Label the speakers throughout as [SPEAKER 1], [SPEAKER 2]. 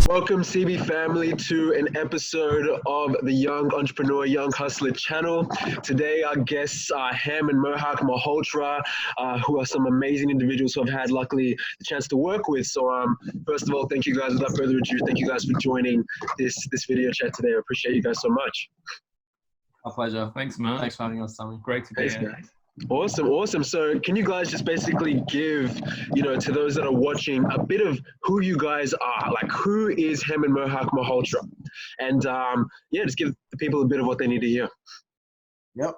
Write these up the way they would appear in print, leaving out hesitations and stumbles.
[SPEAKER 1] Welcome, CB family, to an episode of the Young Entrepreneur, Young Hustler channel. Today, our guests are Ham and Mohawk Malhotra, who are some amazing individuals who I've had, luckily, the chance to work with. So, first of all, thank you guys. Without further ado, thank you guys for joining this video chat today. I appreciate you guys so much.
[SPEAKER 2] Our pleasure.
[SPEAKER 3] Thanks, man.
[SPEAKER 2] Thanks for having us, Sammy.
[SPEAKER 3] Great to be here.
[SPEAKER 1] Guys. Awesome. So can you guys just basically give, to those that are watching a bit of who you guys are, like who is Ham and Mohawk Malhotra? And just give the people a bit of what they need to hear.
[SPEAKER 2] Yep.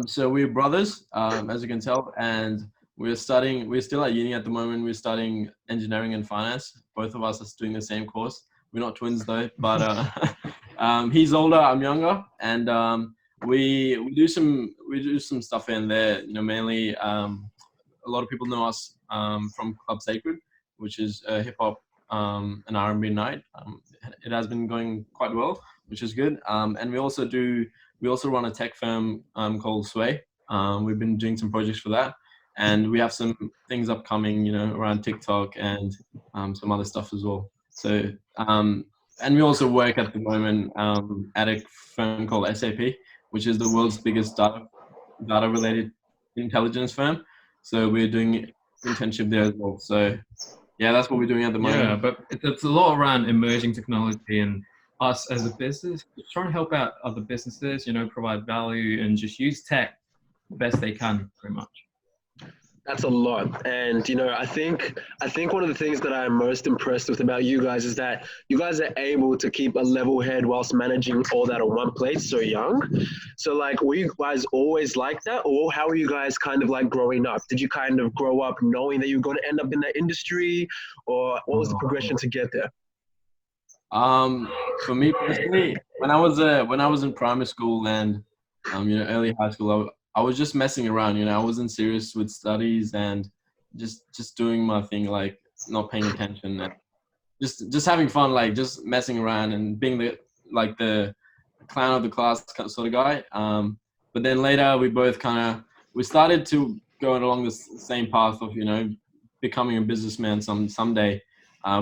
[SPEAKER 2] So we're brothers, as you can tell, and we're still at uni at the moment. We're studying engineering and finance. Both of us are doing the same course. We're not twins though, but he's older, I'm younger, and we do some stuff in there, mainly a lot of people know us from Club Sacred, which is a hip hop and R&B night. It has been going quite well, which is good. And we also run a tech firm called Sway. We've been doing some projects for that, and we have some things upcoming, around TikTok and some other stuff as well. So and we also work at the moment at a firm called SAP, which is the world's biggest data-related intelligence firm. So we're doing internship there as well. So yeah, that's what we're doing at the moment.
[SPEAKER 3] Yeah, but it's a lot around emerging technology and us as a business, just trying to help out other businesses, provide value and just use tech the best they can, pretty much.
[SPEAKER 1] That's a lot. And, I think one of the things that I'm most impressed with about you guys is that you guys are able to keep a level head whilst managing all that on one plate so young. So were you guys always like that, or how were you guys kind of like growing up? Did you kind of grow up knowing that you were going to end up in that industry, or what was the progression to get there?
[SPEAKER 2] For me personally, when I was in primary school and, early high school, I was just messing around, I wasn't serious with studies and just doing my thing, like not paying attention and just having fun, like just messing around and being the clown of the class sort of guy. But then later we started to go along the same path of, becoming a businessman someday.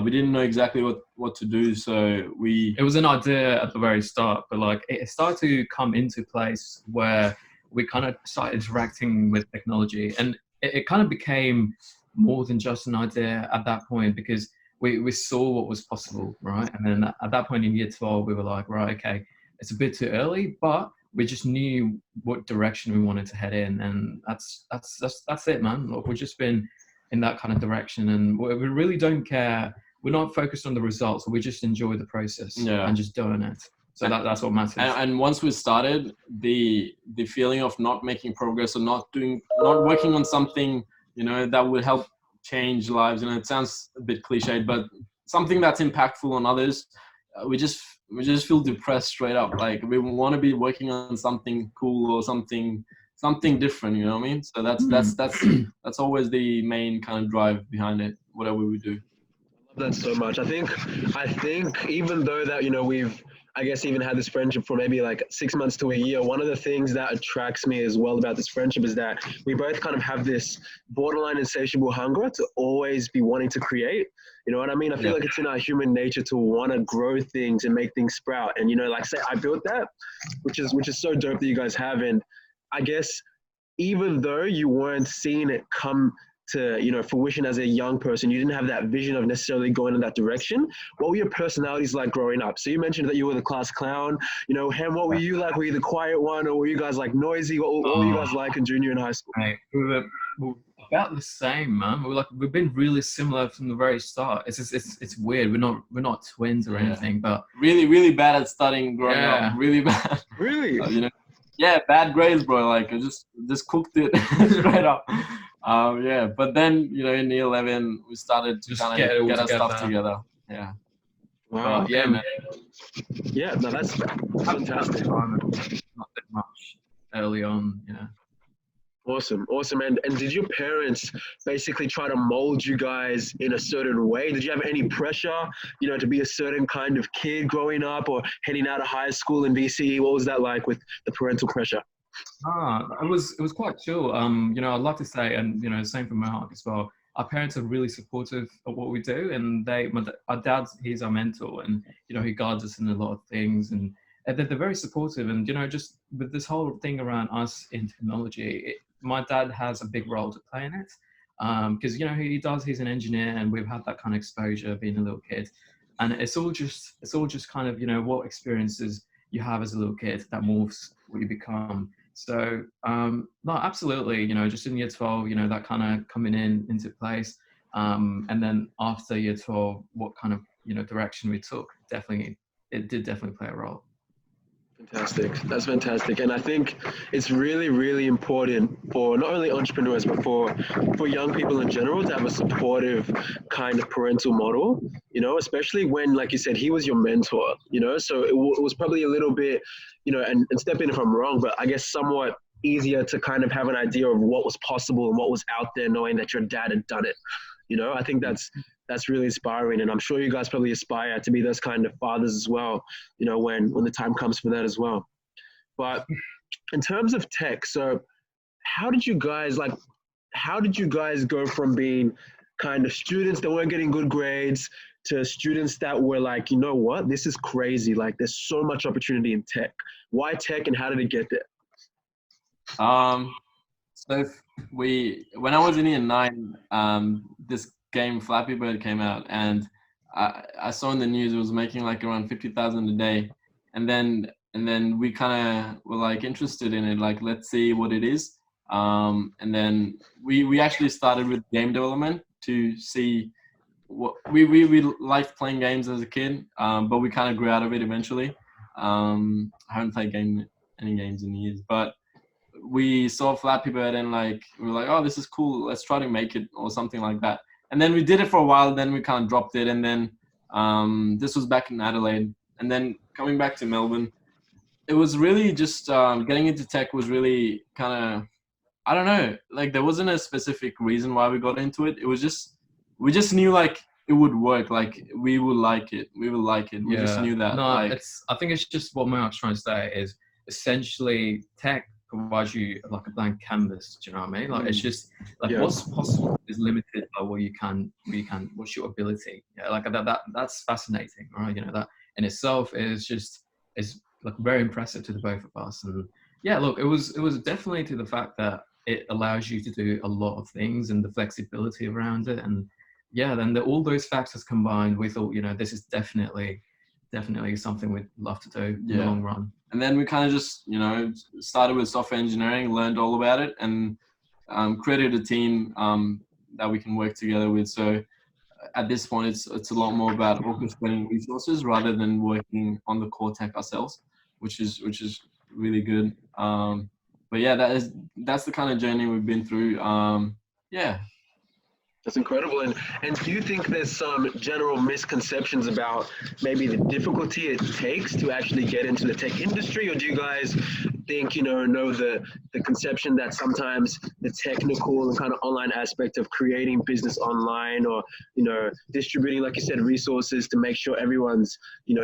[SPEAKER 2] We didn't know exactly what to do, so it
[SPEAKER 3] was an idea at the very start, but it started to come into place where we kind of started interacting with technology, and it kind of became more than just an idea at that point, because we saw what was possible, right? And then at that point in year 12, we were like, right, okay, it's a bit too early, but we just knew what direction we wanted to head in, and that's it, man. Look, we've just been in that kind of direction, and we really don't care. We're not focused on the results. We just enjoy the process and just doing it. So that's what matters.
[SPEAKER 2] And once we started, the feeling of not making progress or not working on something, that would help change lives. It sounds a bit cliched, but something that's impactful on others, we just feel depressed straight up. Like we want to be working on something cool or something different. You know what I mean? So that's always the main kind of drive behind it, whatever we do.
[SPEAKER 1] I love that so much. I think even though that we've, I guess, even had this friendship for maybe 6 months to a year, one of the things that attracts me as well about this friendship is that we both kind of have this borderline insatiable hunger to always be wanting to create. You know what I mean? I feel like it's in our human nature to want to grow things and make things sprout. And, say I built that, which is so dope that you guys have. And I guess even though you weren't seeing it come to fruition as a young person, you didn't have that vision of necessarily going in that direction. What were your personalities like growing up? So you mentioned that you were the class clown. Ham, what were you like? Were you the quiet one, or were you guys noisy? What were you guys like in junior and high school?
[SPEAKER 3] Mate, we were about the same, man. We've been really similar from the very start. It's weird. We're not twins or anything, but
[SPEAKER 2] really, really bad at studying growing up. Really bad.
[SPEAKER 1] Really?
[SPEAKER 2] Bad grades, bro. I just cooked it straight up. But then, in year 11, we started to kind of get our stuff together. Yeah.
[SPEAKER 1] Wow.
[SPEAKER 3] Man.
[SPEAKER 1] Yeah, no, that's fantastic.
[SPEAKER 3] Not that much early on,
[SPEAKER 1] Awesome. And did your parents basically try to mold you guys in a certain way? Did you have any pressure, to be a certain kind of kid growing up or heading out of high school in BC? What was that like with the parental pressure?
[SPEAKER 3] It was quite chill. I'd like to say, and same for Mohawk as well. our parents are really supportive of what we do, and our dad, he's our mentor, and he guides us in a lot of things, and they're very supportive. And just with this whole thing around us in technology, my dad has a big role to play in it, because he's an engineer, and we've had that kind of exposure being a little kid, and it's all just kind of what experiences you have as a little kid that morphs what you become. So no, absolutely, just in year 12, that kind of coming into place, and then after year 12, what kind of direction we took, it did definitely play a role.
[SPEAKER 1] Fantastic. That's fantastic. And I think it's really, really important for not only entrepreneurs, but for young people in general to have a supportive kind of parental model, especially when, like you said, he was your mentor, so it was probably a little bit, and step in if I'm wrong, but I guess somewhat easier to kind of have an idea of what was possible and what was out there, knowing that your dad had done it. I think that's really inspiring, and I'm sure you guys probably aspire to be those kind of fathers as well, when the time comes for that as well. But in terms of tech, so how did you guys go from being kind of students that weren't getting good grades to students that were like, what, this is crazy, like there's so much opportunity in tech? Why tech, and how did it get there?
[SPEAKER 2] So when I was in year 9, this game Flappy Bird came out, and I saw in the news it was making like around 50,000 a day, and then we kind of were like interested in it, like let's see what it is, and then we actually started with game development to see what we liked playing games as a kid, but we kind of grew out of it eventually. I haven't played any games in years, but we saw Flappy Bird and we were like, oh, this is cool, let's try to make it or something like that. And then we did it for a while, then we kind of dropped it, and then this was back in Adelaide, and then coming back to Melbourne, it was really just getting into tech was really kind of, I don't know, like there wasn't a specific reason why we got into it. It was just, we just knew like it would work, like we would like it. We just knew that.
[SPEAKER 3] No, I think it's just what Mark's trying to say is essentially tech provides you like a blank canvas. Do you know what I mean? Like it's just like what's possible is limited by what's your ability. Yeah, like that's fascinating, right? That in itself is like very impressive to the both of us. And yeah, look, it was definitely to the fact that it allows you to do a lot of things and the flexibility around it. And yeah, then all those factors combined, we thought, this is definitely something we'd love to do in the long run.
[SPEAKER 2] And then we kind of just, started with software engineering, learned all about it, and created a team that we can work together with. So at this point, it's a lot more about orchestrating resources rather than working on the core tech ourselves, which is really good. But yeah, that's the kind of journey we've been through. Yeah.
[SPEAKER 1] That's incredible. And do you think there's some general misconceptions about maybe the difficulty it takes to actually get into the tech industry? Or do you guys think, know the conception that sometimes the technical and kind of online aspect of creating business online or, distributing, like you said, resources to make sure everyone's,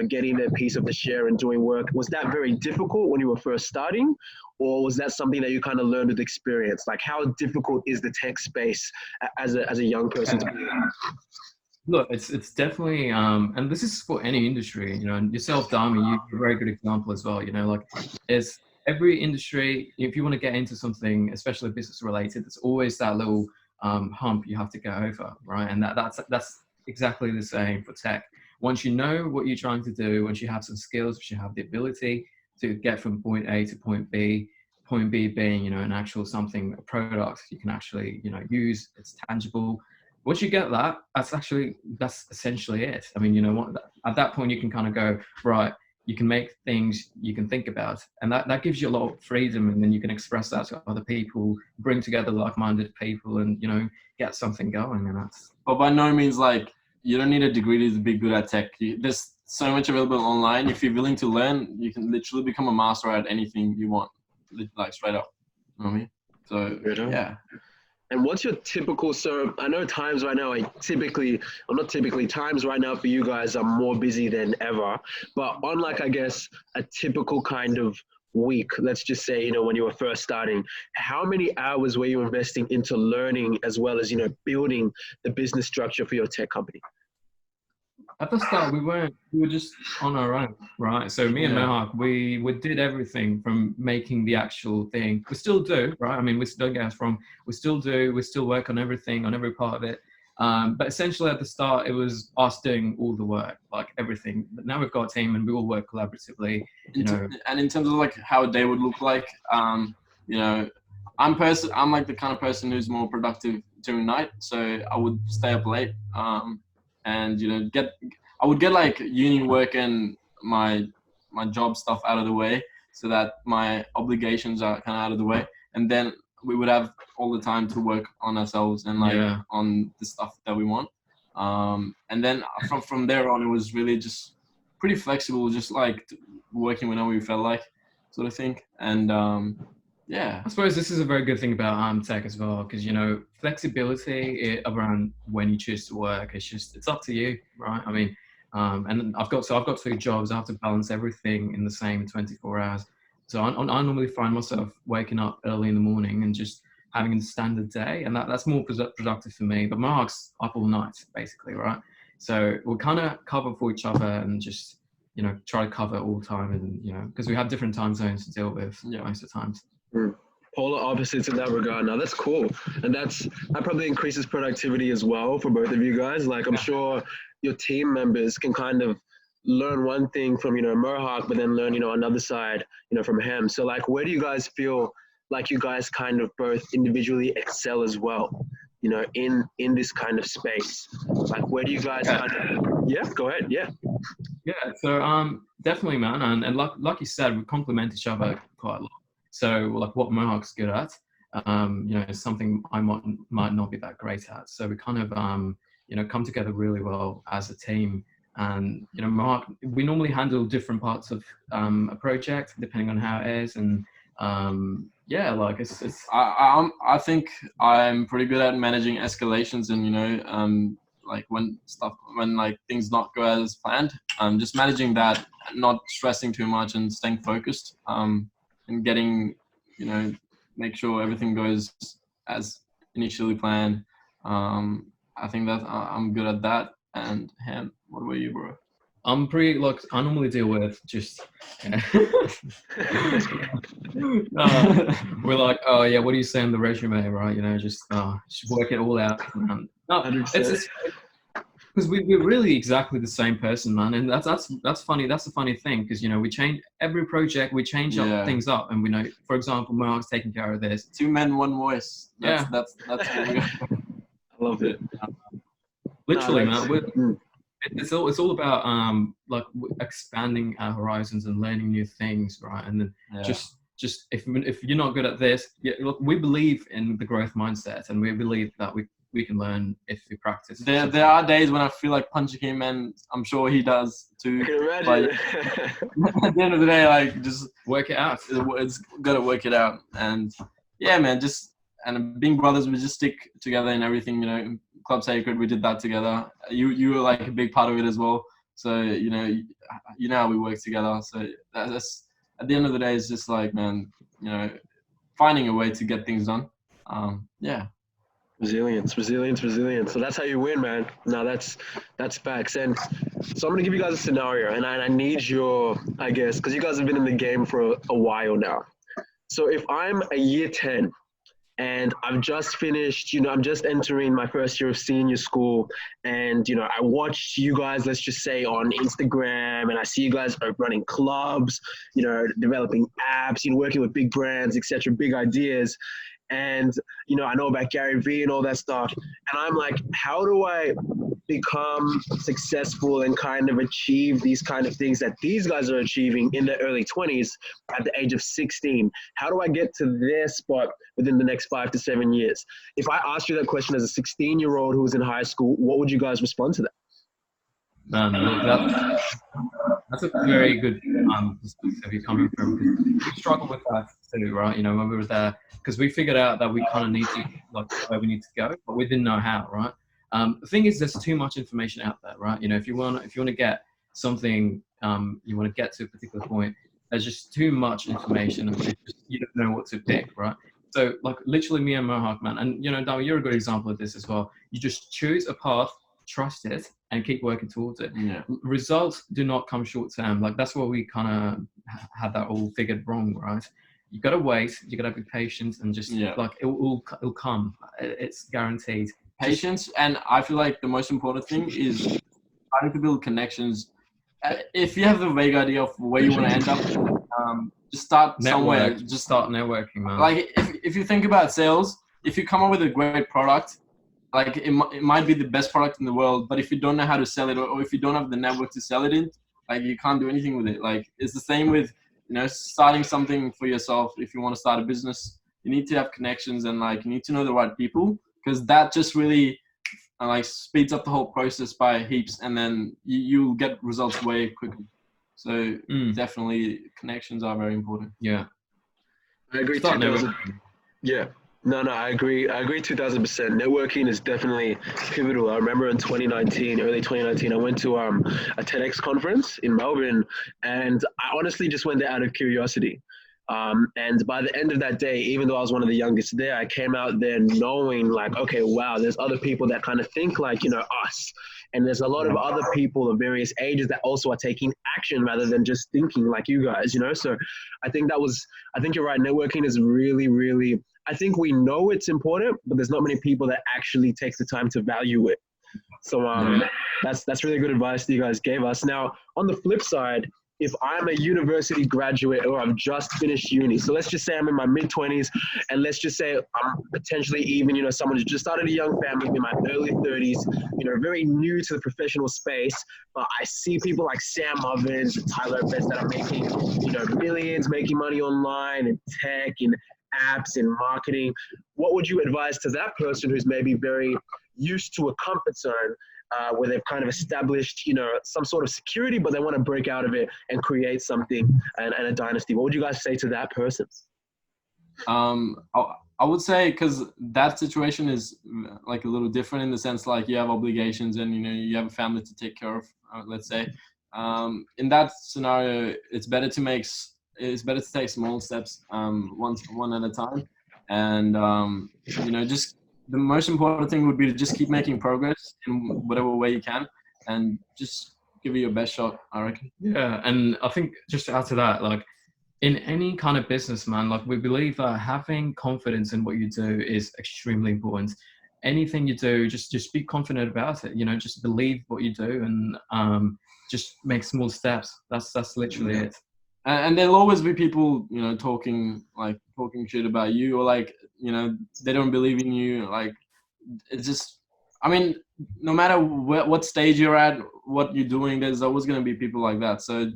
[SPEAKER 1] getting their piece of the share and doing work, was that very difficult when you were first starting? Or was that something that you kind of learned with experience? Like, how difficult is the tech space as a young person to be in?
[SPEAKER 3] Look, it's definitely, and this is for any industry, and yourself, Dami, you're a very good example as well. Like, it's every industry, if you want to get into something, especially business related, there's always that little hump you have to go over, right? And that's exactly the same for tech. Once you know what you're trying to do, once you have some skills, once you have the ability to get from point A to point B being, an actual something, a product you can actually, use, it's tangible. Once you get that, that's essentially it. I mean, at that point you can kind of go, right, you can make things you can think about, and that gives you a lot of freedom, and then you can express that to other people, bring together like-minded people, and, get something going. And that's.
[SPEAKER 2] But by no means, like, you don't need a degree to be good at tech. There's so much available online. If you're willing to learn, you can literally become a master at anything you want, like straight up. You know what I mean? So yeah.
[SPEAKER 1] And what's your typical, so I know times right now, times right now for you guys are more busy than ever, but on like, I guess, a typical kind of week, let's just say, when you were first starting, how many hours were you investing into learning as well as, building the business structure for your tech company?
[SPEAKER 3] At the start, we were just on our own, right? So me and
[SPEAKER 2] Yeah.
[SPEAKER 3] Mohawk, we did everything from making the actual thing. We still do, right? I mean, we still, don't get us wrong, we still do, we still work on everything, on every part of it. But essentially at the start, it was us doing all the work, like everything. But now we've got a team and we all work collaboratively,
[SPEAKER 2] And in terms of like how a day would look like, you know, I'm like the kind of person who's more productive during night. So I would stay up late, and I would get like uni work and my job stuff out of the way, so that my obligations are kind of out of the way, and then we would have all the time to work on ourselves and like on the stuff that we want. And then from there on, it was really just pretty flexible, just like working whenever we felt like, sort of thing. And yeah,
[SPEAKER 3] I suppose this is a very good thing about tech as well, because flexibility around when you choose to work. It's up to you, right? I mean, and I've got 2 jobs. I have to balance everything in the same 24 hours. So I normally find myself waking up early in the morning and just having a standard day, and that's more productive for me. But Mark's up all night, basically, right? So we'll kind of cover for each other and just try to cover all time, and because we have different time zones to deal with most of the times.
[SPEAKER 1] Polar opposites in that regard. Now that's cool, and that probably increases productivity as well for both of you guys. Like I'm sure your team members can kind of learn one thing from Mohawk, but then learn another side from him. So like, where do you guys feel like you guys kind of both individually excel as well? In this kind of space, like where do you guys kind of? Go ahead. Yeah.
[SPEAKER 3] So definitely, man, and like you said, we complement each other quite a lot. So like what Mohawk's good at, is something I might not be that great at. So we kind of come together really well as a team. And Mohawk, we normally handle different parts of a project depending on how it is, and like it's.
[SPEAKER 2] I think I'm pretty good at managing escalations, and like when like things not go as planned, just managing that, not stressing too much and staying focused, and getting, make sure everything goes as initially planned. I think that I'm good at that. And Ham, what about you, bro?
[SPEAKER 3] I'm pretty, like, I normally deal with just, we're like, oh yeah, what do you say on the resume, right? Just work it all out. No, it's because we're really exactly the same person, man, and that's funny. That's the funny thing, because we change every project, we change up things up, and we know, for example, Mark's taking care of this.
[SPEAKER 2] 2 men, 1 voice. That's
[SPEAKER 1] I love it.
[SPEAKER 3] Literally, man. It's all about like expanding our horizons and learning new things, right? And then just if you're not good at this, look, we believe in the growth mindset, and we believe that we can learn if we practice.
[SPEAKER 2] There are days when I feel like punching him, and I'm sure he does too.
[SPEAKER 1] I can imagine.
[SPEAKER 2] At the end of the day, like, just
[SPEAKER 3] work it out.
[SPEAKER 2] It's got to work it out. And yeah, man, and being brothers, we just stick together in everything. Club Sacred, we did that together. You were like a big part of it as well. So you know how we work together. So that's at the end of the day, it's just like, man, finding a way to get things done.
[SPEAKER 1] Resilience. So that's how you win, man. No, that's facts. And so I'm gonna give you guys a scenario, and I need your, I guess, because you guys have been in the game for a while now. So if I'm a year 10 and I've just finished, I'm just entering my first year of senior school, and I watched you guys, let's just say, on Instagram, and I see you guys are running clubs, developing apps, working with big brands, etc., big ideas. And, I know about Gary Vee and all that stuff. And I'm like, how do I become successful and kind of achieve these kind of things that these guys are achieving in their early 20s at the age of 16? How do I get to their spot within the next 5 to 7 years? If I asked you that question as a 16-year-old who was in high school, what would you guys respond to that?
[SPEAKER 3] No, that's a very good perspective you're coming from. We struggle with that too, right? When we were there, because we figured out that we kind of need to, like, where we need to go, but we didn't know how, right? The thing is, there's too much information out there, right? If you want to get something, you want to get to a particular point, there's just too much information, and you don't know what to pick, right? So like literally me and Mohawk, man, and Dal, you're a good example of this as well. You just choose a path, trust it, and keep working towards it.
[SPEAKER 2] Yeah.
[SPEAKER 3] Results do not come short term. Like that's what we kind of had that all figured wrong, right? You gotta wait, you gotta be patient, and just like it'll come. It's guaranteed.
[SPEAKER 2] Patience, and I feel like the most important thing is trying to build connections. If you have a vague idea of where you want to end up, just start somewhere.
[SPEAKER 3] Just start networking, man.
[SPEAKER 2] Like if you think about sales, if you come up with a great product, like it might be the best product in the world, but if you don't know how to sell it, or if you don't have the network to sell it in, like you can't do anything with it. Like it's the same with starting something for yourself. If you want to start a business, you need to have connections, and like you need to know the right people, because that just really like speeds up the whole process by heaps, and then you'll get results way quicker. So definitely connections are very important.
[SPEAKER 3] Yeah,
[SPEAKER 1] I agree. 2000. Yeah. No, I agree. I agree 2000%. Networking is definitely pivotal. I remember in early 2019, I went to a TEDx conference in Melbourne, and I honestly just went there out of curiosity. And by the end of that day, even though I was one of the youngest there, I came out there knowing like, okay, wow, there's other people that kind of think like, us. And there's a lot of other people of various ages that also are taking action rather than just thinking like you guys, So I think you're right. Networking is really, really, I think we know it's important, but there's not many people that actually take the time to value it. So that's really good advice that you guys gave us. Now, on the flip side, if I'm a university graduate or I've just finished uni, so let's just say I'm in my mid-20s, and let's just say I'm potentially even, someone who's just started a young family, in my early 30s, very new to the professional space, but I see people like Sam Ovens and Tyler Betts that are making, millions, making money online and tech and apps and marketing. What would you advise to that person who's maybe very used to a comfort zone, where they've kind of established, some sort of security, but they want to break out of it and create something and a dynasty? What would you guys say to that person?
[SPEAKER 2] I would say, because that situation is like a little different in the sense like you have obligations and you have a family to take care of. Let's say, in that scenario, it's better to take small steps, one at a time, and just. The most important thing would be to just keep making progress in whatever way you can, and just give it your best shot, I reckon.
[SPEAKER 3] Yeah, and I think just to add to that, like in any kind of business, man, like we believe that having confidence in what you do is extremely important. Anything you do, just be confident about it. Just believe what you do, and just make small steps. That's literally it.
[SPEAKER 2] And there'll always be people, talking shit about you, or like, they don't believe in you. Like, it's just, I mean, no matter what stage you're at, what you're doing, there's always going to be people like that. So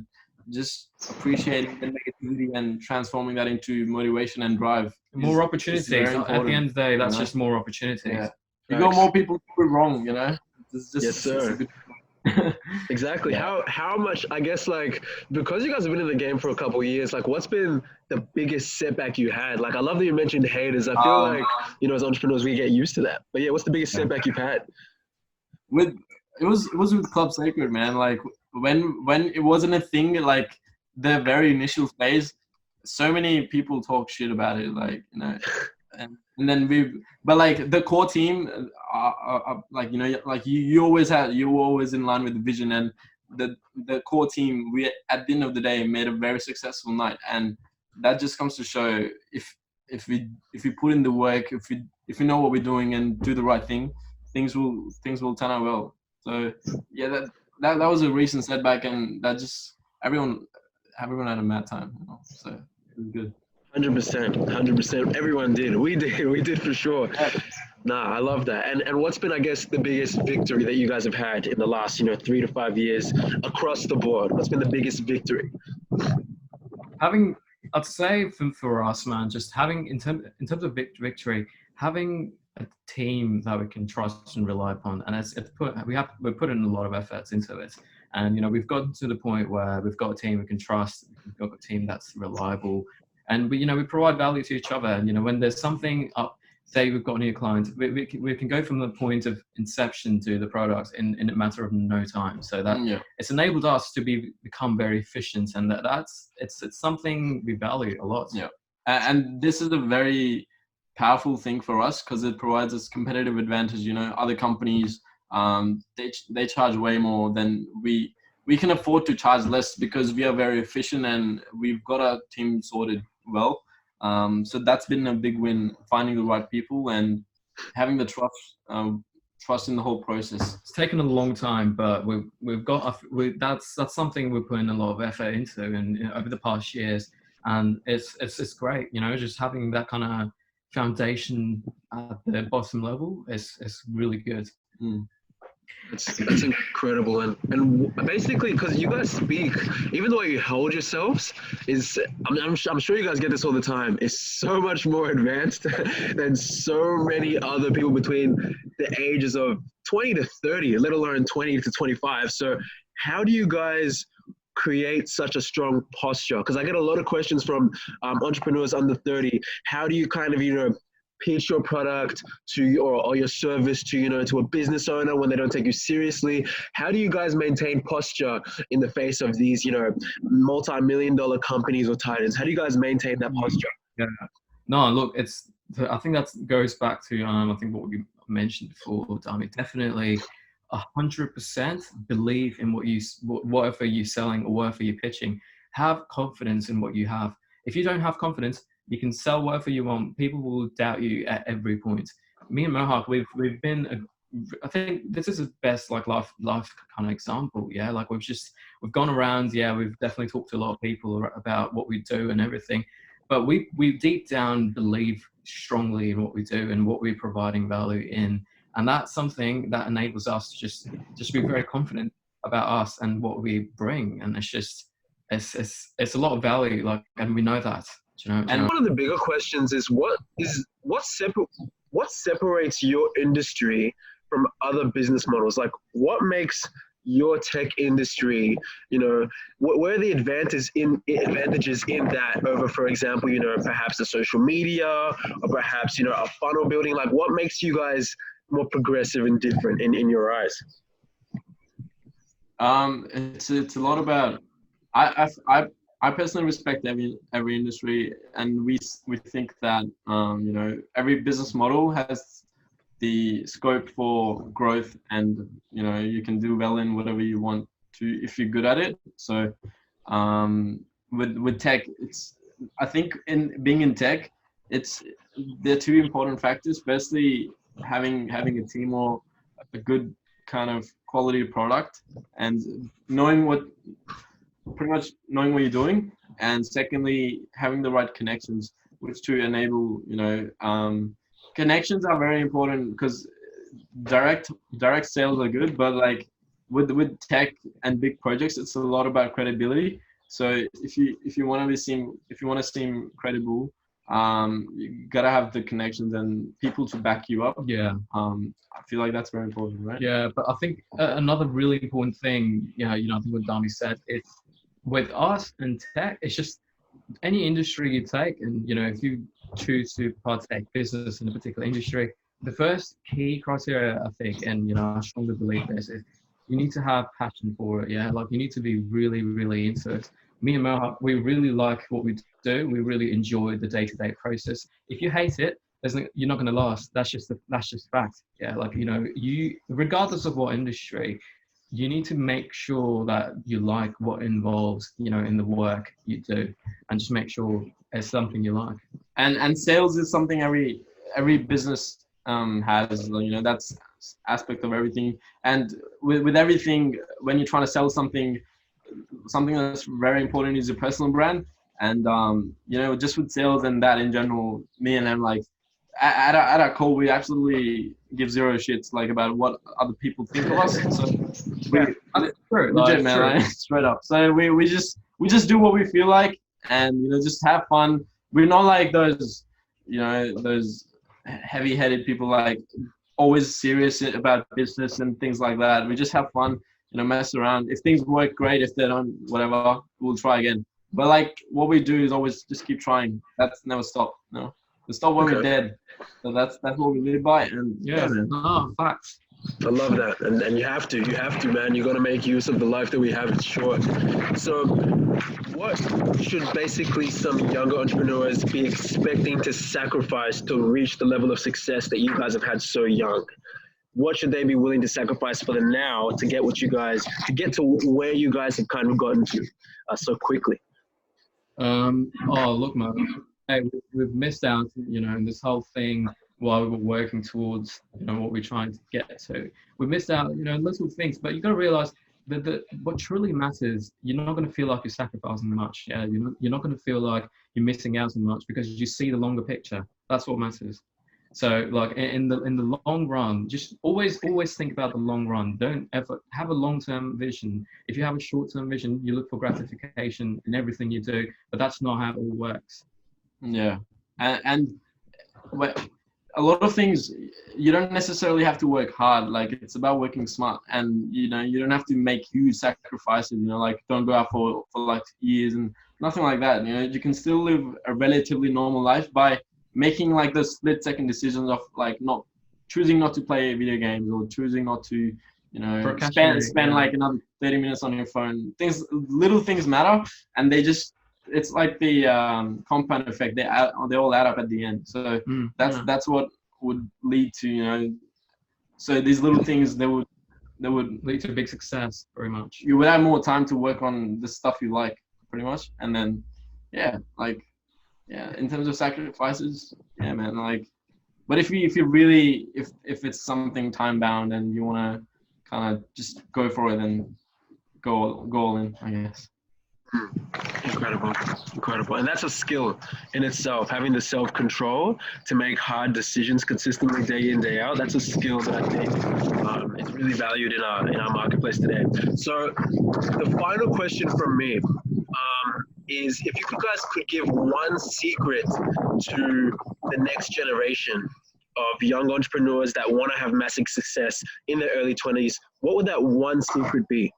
[SPEAKER 2] just appreciating the negativity and transforming that into motivation and drive.
[SPEAKER 3] More opportunities. At the end of the day, that's just more opportunities.
[SPEAKER 2] Yeah. You got more people to do wrong, It's just,
[SPEAKER 1] yes, sir. Exactly.
[SPEAKER 2] Yeah.
[SPEAKER 1] How much, I guess, like, because you guys have been in the game for a couple of years, like, what's been the biggest setback you had? Like, I love that you mentioned haters. I feel like, as entrepreneurs, we get used to that. But yeah, what's the biggest setback you've had?
[SPEAKER 2] It was with Club Sacred, man. Like when it wasn't a thing, like the very initial phase, so many people talk shit about it, like, and then but like the core team, like, like you were always in line with the vision, and the core team, we at the end of the day made a very successful night, and that just comes to show if we put in the work, if we know what we're doing and do the right thing, things will turn out well. So yeah, that was a recent setback, and that just everyone had a mad time, so it was good.
[SPEAKER 1] 100%. Everyone did. We did for sure. Nah, I love that. And what's been, I guess, the biggest victory that you guys have had in the last, 3 to 5 years across the board? What's been the biggest victory?
[SPEAKER 3] I'd say for us, man, just having in terms of victory, having a team that we can trust and rely upon, and we're putting a lot of efforts into it, and we've gotten to the point where we've got a team we can trust, we've got a team that's reliable, and we provide value to each other. And when there's something up, say we've got a new client, we can go from the point of inception to the product in a matter of no time. So that it's enabled us to become very efficient, and it's something we value a lot.
[SPEAKER 2] Yeah, and this is a very powerful thing for us because it provides us competitive advantage. You know, other companies, they charge way more than we can afford to charge less because we are very efficient and we've got our team sorted well. So that's been a big win, finding the right people and having the trust in the whole process.
[SPEAKER 3] It's taken a long time, but we've got that's something we're putting a lot of effort into, and over the past years, and it's great. You know, just having that kind of foundation at the bottom level is really good.
[SPEAKER 1] That's incredible, and basically because you guys speak, even the way you hold yourselves is, I'm sure you guys get this all the time, is so much more advanced than so many other people between the ages of 20 to 30, let alone 20 to 25. So how do you guys create such a strong posture? Because I get a lot of questions from entrepreneurs under 30. How do you kind of, pitch your product to or your service to to a business owner when they don't take you seriously? How do you guys maintain posture in the face of these multi-million-dollar companies or titans? How do you guys maintain that posture?
[SPEAKER 3] Yeah, no, look, I think that goes back to I think what we mentioned before, Dami. Definitely 100% believe in whatever you're selling or whatever you're pitching. Have confidence in what you have. If you don't have confidence, you can sell whatever you want. People will doubt you at every point. Me and Mohawk, we've been, I think this is the best life kind of example. Yeah, like we've gone around. Yeah, we've definitely talked to a lot of people about what we do and everything, but we deep down believe strongly in what we do and what we're providing value in, and that's something that enables us to just be very confident about us and what we bring. And it's a lot of value, and we know that.
[SPEAKER 1] And one of the bigger questions is what separates your industry from other business models? Like, what makes your tech industry, where are the advantages in that over, for example, perhaps the social media or perhaps, a funnel building? Like, what makes you guys more progressive and different in your eyes?
[SPEAKER 2] It's a lot about, I personally respect every industry, and we think that every business model has the scope for growth, and you can do well in whatever you want to if you're good at it. So with tech, I think in being in tech, there are two important factors. Firstly, having a team or a good kind of quality product, and pretty much knowing what you're doing, and secondly, having the right connections, which to enable, connections are very important, because direct sales are good, but like with tech and big projects, it's a lot about credibility. So if you want to seem credible, you gotta have the connections and people to back you up.
[SPEAKER 3] Yeah.
[SPEAKER 2] I feel like that's very important, right?
[SPEAKER 3] Yeah, but I think another really important thing, I think what Dami said, it's with us and tech, it's just any industry you take, and if you choose to partake business in a particular industry, the first key criteria, I think, and I strongly believe this, is you need to have passion for it. Yeah, like you need to be really, really into it. Me and Mohawk, we really like what we do. We really enjoy the day-to-day process. If you hate it, you're not going to last. That's just fact. Yeah, like you, regardless of what industry, you need to make sure that you like what involves, in the work you do, and just make sure it's something you like.
[SPEAKER 2] And sales is something every business has. That's aspect of everything. And with everything, when you're trying to sell something that's very important is your personal brand. And just with sales and that in general, me and them, at our call, we absolutely give zero shits about what other people think of us. So
[SPEAKER 3] that's true.
[SPEAKER 2] Legit, man, straight up. So we just do what we feel like, and just have fun. We're not like those heavy-headed people, always serious about business and things like that. We just have fun, mess around. If things work, great. If they don't, whatever, we'll try again. But what we do is always just keep trying. That's never stop. No. We'll stop when we're
[SPEAKER 1] Okay.
[SPEAKER 2] dead. So that's what we live by. And yeah, man.
[SPEAKER 3] No, facts.
[SPEAKER 1] I love that, and you have to, man. You got to make use of the life that we have. It's short. So, what should basically some younger entrepreneurs be expecting to sacrifice to reach the level of success that you guys have had so young? What should they be willing to sacrifice for the now to get to get to where you guys have kind of gotten to so quickly?
[SPEAKER 3] Oh, look, man. Hey, we've missed out, in this whole thing while we were working towards, what we're trying to get to. We missed out, little things, but you got to realize that what truly matters, you're not going to feel like you're sacrificing much. Yeah, you're not going to feel like you're missing out on much because you see the longer picture. That's what matters. So, like in the long run, just always think about the long run. Don't ever have a long-term vision. If you have a short-term vision, you look for gratification in everything you do, but that's not how it all works.
[SPEAKER 2] Yeah, and a lot of things you don't necessarily have to work hard. Like it's about working smart, and you don't have to make huge sacrifices. Like don't go out for like years and nothing like that. You can still live a relatively normal life by making like the split-second decisions of like not choosing not to play video games or choosing not to spend like another 30 minutes on your phone. Little things matter, and it's like the compound effect. They all add up at the end. So that's what would lead to so these little things they would
[SPEAKER 3] lead to big success. Very much.
[SPEAKER 2] You would have more time to work on the stuff you like, pretty much, and then in terms of sacrifices, man, like, but if it's something time bound and you want to kind of just go for it, then go all in, I guess.
[SPEAKER 1] Incredible. And that's a skill in itself, having the self-control to make hard decisions consistently day in, day out. That's a skill that I think is really valued in our marketplace today. So the final question from me is if you guys could give one secret to the next generation of young entrepreneurs that want to have massive success in their early 20s, what would that one secret be?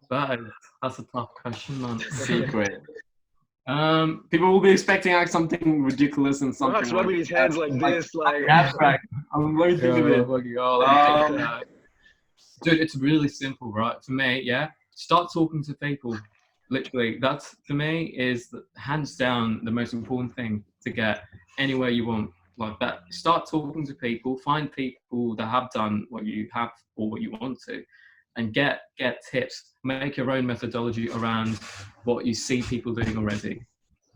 [SPEAKER 3] That's a tough question, man.
[SPEAKER 2] Secret. People will be expecting like something ridiculous and something.
[SPEAKER 1] Mark's rubbing his hands like this, like
[SPEAKER 2] abstract. I'm going to think of it.
[SPEAKER 3] Dude, it's really simple, right? For me, start talking to people. Literally, that's for me is hands down the most important thing to get anywhere you want. Like that, start talking to people. Find people that have done what you have or what you want to. And get tips. Make your own methodology around what you see people doing already.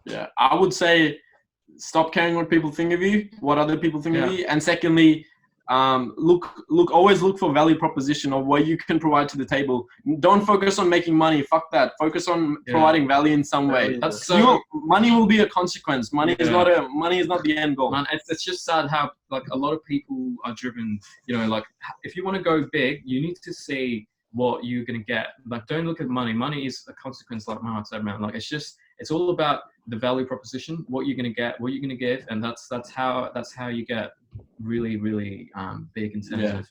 [SPEAKER 2] Yeah, I would say stop caring what people think of you, what other people think of you, and secondly, always look for value proposition of what you can provide to the table. Don't focus on making money. Fuck that. Focus on providing value in some way. Money will be a consequence. Money is not the end goal.
[SPEAKER 3] Man, it's just sad how like a lot of people are driven. Like if you want to go big, you need to see what you're gonna get. Like don't look at money. Money is a consequence, like Mark said, man. Like it's all about the value proposition, what you're gonna get, what you're gonna give, and that's how you get really big in terms of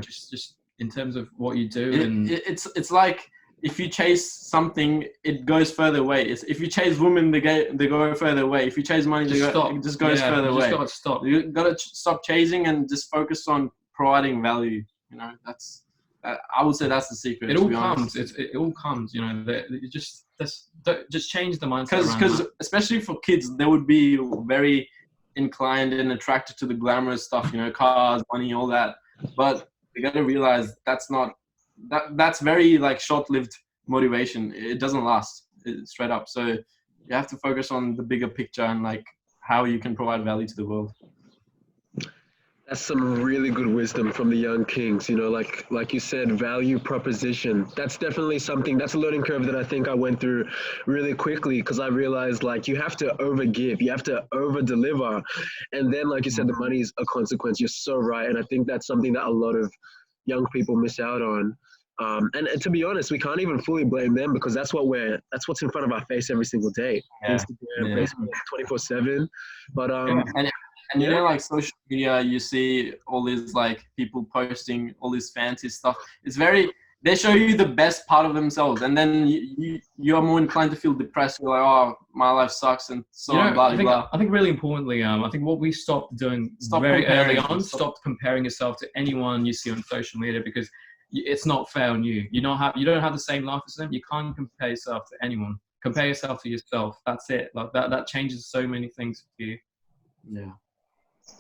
[SPEAKER 3] just in terms of what you do.
[SPEAKER 2] It's like if you chase something, it goes further away. If you chase women, they go further away. If you chase money, it just goes further away.
[SPEAKER 3] You just gotta stop.
[SPEAKER 2] You gotta stop chasing and just focus on providing value. I would say that's the secret.
[SPEAKER 3] It all comes. It all comes. Just change the mindset.
[SPEAKER 2] Because especially for kids, they would be very inclined and attracted to the glamorous stuff, cars, money, all that. But you got to realize that's very like short-lived motivation. It doesn't last straight up. So you have to focus on the bigger picture and like how you can provide value to the world.
[SPEAKER 1] That's some really good wisdom from the young kings, like you said, value proposition. That's definitely something, that's a learning curve that I think I went through really quickly because I realized like you have to overgive, you have to over deliver. And then like you said, the money is a consequence. You're so right. And I think that's something that a lot of young people miss out on. And to be honest, we can't even fully blame them because that's what's in front of our face every single day. Instagram, Facebook, 24/7. But
[SPEAKER 2] And like social media, you see all these like people posting all this fancy stuff. It's very they show you the best part of themselves, and then you are more inclined to feel depressed. You're like, oh, my life sucks, and so on, blah, blah.
[SPEAKER 3] I think really importantly, I think what we stopped doing very early on, stopped comparing yourself to anyone you see on social media, because it's not fair on you. You don't have the same life as them. You can't compare yourself to anyone. Compare yourself to yourself. That's it. Like that changes so many things for you.
[SPEAKER 2] Yeah.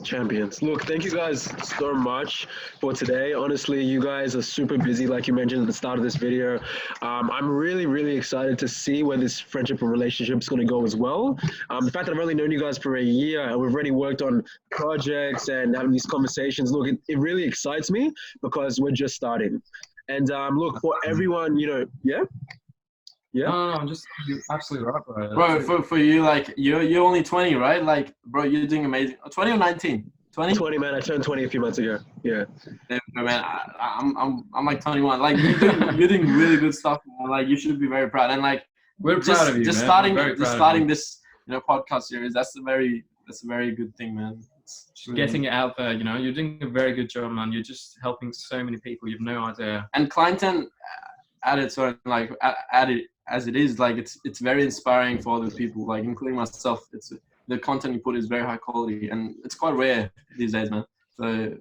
[SPEAKER 1] Champions. Look, thank you guys so much for today. Honestly, you guys are super busy, like you mentioned at the start of this video. I'm really, really excited to see where this friendship and relationship is going to go as well. The fact that I've only known you guys for a year and we've already worked on projects and having these conversations, look, it really excites me because we're just starting. And look, for everyone, yeah?
[SPEAKER 3] No, I'm just absolutely right,
[SPEAKER 2] bro. For you, like you're only 20, right? Like, bro, you're doing amazing. 20 or 19? 20?
[SPEAKER 1] 20, man. I turned 20 a few months ago. Yeah.
[SPEAKER 2] Man, I'm like 21. Like you're doing really good stuff, man. Like you should be very proud. And like
[SPEAKER 3] we're proud of you,
[SPEAKER 2] just
[SPEAKER 3] man.
[SPEAKER 2] starting this podcast series. That's a very good thing, man.
[SPEAKER 3] Getting it out there, you're doing a very good job, man. You're just helping so many people. You've no idea.
[SPEAKER 2] And Clientan added as it is, like it's very inspiring for other people, like including myself. It's the content you put is very high quality, and it's quite rare these days, man. So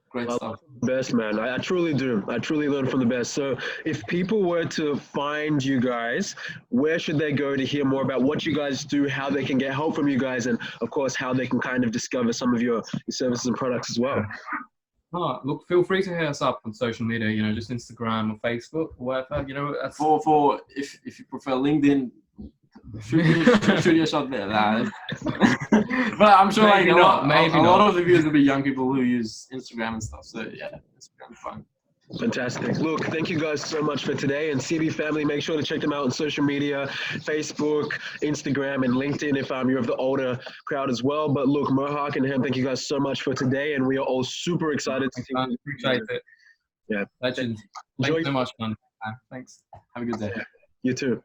[SPEAKER 2] great stuff.
[SPEAKER 1] Best, man. I truly do. I truly learn from the best. So if people were to find you guys, where should they go to hear more about what you guys do, how they can get help from you guys, and of course how they can kind of discover some of your services and products as well?
[SPEAKER 3] Oh, look, feel free to hit us up on social media, just Instagram or Facebook or whatever, that's...
[SPEAKER 2] For if you prefer LinkedIn, shoot your shot there. But I'm sure
[SPEAKER 3] maybe
[SPEAKER 2] a lot of the viewers will be young people who use Instagram and stuff. So yeah, it's kind of fun.
[SPEAKER 1] Fantastic. Look, thank you guys so much for today. And CB family, make sure to check them out on social media, Facebook, Instagram, and LinkedIn if you're of the older crowd as well. But look, Mohawk and him, thank you guys so much for today. And we are all super excited to see you.
[SPEAKER 3] Appreciate it.
[SPEAKER 1] Yeah.
[SPEAKER 3] Legend. Thanks so much, man. Thanks.
[SPEAKER 2] Have a good day.
[SPEAKER 1] You too.